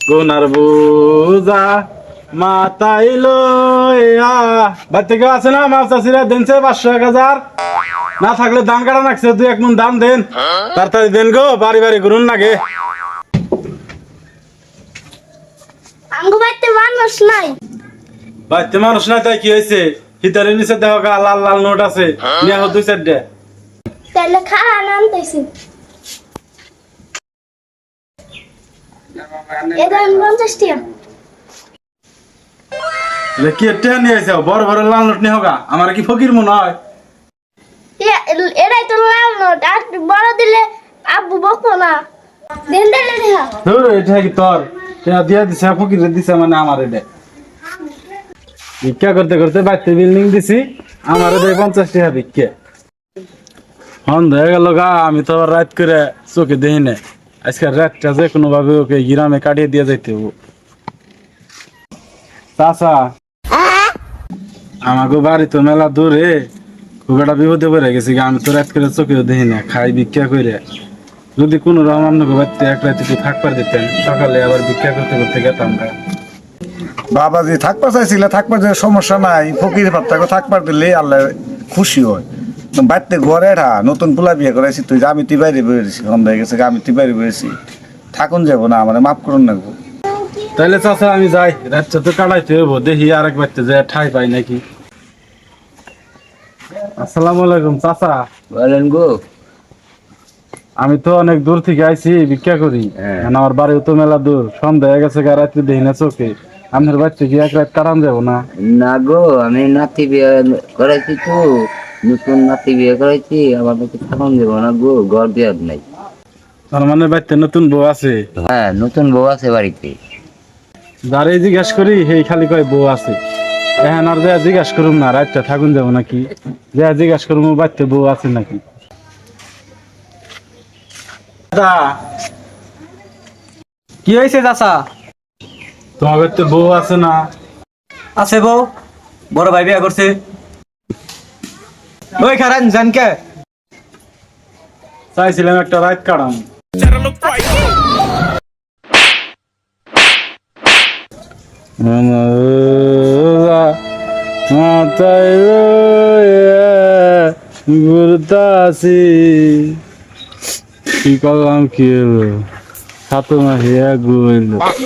গুনার বুঝা মাতাই লইয়া বাড়িতে কেউ আছে না? মাছ চাষিরা দেনছে 500-1000 না থাকলে ধান কাটা নাকছে, 2-1 মন ধান দেন, তাড়াতাড়ি দেন গো, বাড়ি বাড়ি ঘুরুন নাগে। আঙ্গু বাইতে মানুষ নাই। বাড়িতে মানুষ নাই তাই কি হয়েছে? হিতারের নিচে দেখো গা লাল লাল নোট আছে, নিয়ে হো 2-4টা। তাহলে খাওয়া আনতেছি। এটা 50 টাকা। কি একটা নিয়ে আইছো? বড় বড় লাল নোট নিয়ে হোগা, আমার কি ফকির মনে হয়? এটাই তো লাল নোট, আর বড় দিলে আব্বু বকবো না। দেন দিলে দেখা। ধুর, এটা কি তোর? এটা দিয়া দিছে, ফকির দিছে মানে আমার এটা। ভিক্ষা করতে করতে বাড়িতে বিল্ডিং দিছি, আমার দেয় 50 টাকা ভিক্ষা। সন্ধ্যা হয়ে গেল গা, আমি তো আবার রাত করে চোখে দেখি না। আজকে রাতটা যে কোনো ভাবে ওকে গ্রামে কাটিয়ে দিয়ে যাইতে হবো। চাচা, আমাকে বাড়ি তো মেলা দূরে, খুব একটা বিপদে পড়ে গেছি। আমি তো রাত করে চোখেও দেখি না, খাই ভিক্ষা করে। যদি কোনো রকম আপনাকে বাড়িতে এক রাতে থাকবার দিতেন, সকালে আবার ভিক্ষা করতে করতে গেতাম না। বাবাজি থাকবার চাইছিলে, থাকবার যে সমস্যা নাই, ফকির পাত্তাকে থাকবার দিলে আল্লাহ খুশি হয়। বাড়িতে ঘরে নতুন পোলা বিয়ে করেছি, তুই আমি তুই বাইরে বেরিয়েছি, সন্ধ্যা হয়ে গেছে, আমি তুই বাইরে বেরিয়েছি, থাকুন যাবো না, আমার মাফ করুন নাকবো। তাইলে চাচা আমি যাই, রাতটা তো কাটাইতে হবো, দেখি আরেক বাড়িতে যাই ঠাই পাই নাকি। আসসালামু আলাইকুম চাচা। বলেন গো। আমি তো অনেক দূর থেকে আইছি ভিক্ষা করি, আমার বাড়িও তো মেলা দূর, সন্ধ্যা হয়ে গেছে, রাত্রে দেখি না চোখে। আপনার বাড়িতে কি এক রাত কাটান যাবো না? না গো, আমি নাতি বিয়ে করাইছি তো, নতুন নাতি বিয়ে করাইছি, আমার নাকি থাকুন দেবো না গো, ঘর দেওয়ার নাই। তার মানে বাড়িতে নতুন বউ আছে? হ্যাঁ, নতুন বউ আছে বাড়িতে। যারে জিজ্ঞাসা করি সেই খালি কয় বউ আছে। এখন আর যা জিজ্ঞাসা করুম না, রাতটা থাকুন যাবো নাকি, যা জিজ্ঞাসা করুম বাড়িতে বউ আছে নাকি। কি হয়েছে চাচা? তোমার বাড়িতে বউ আছে না? আছে বউ, বড় ভাই বিয়া করছে। ওই খারান জানকে চাইছিলাম একটা রাত কাটাম। মাথায় ঘুরতাছি, কি করলাম কি হলো, সাত মাস গুলো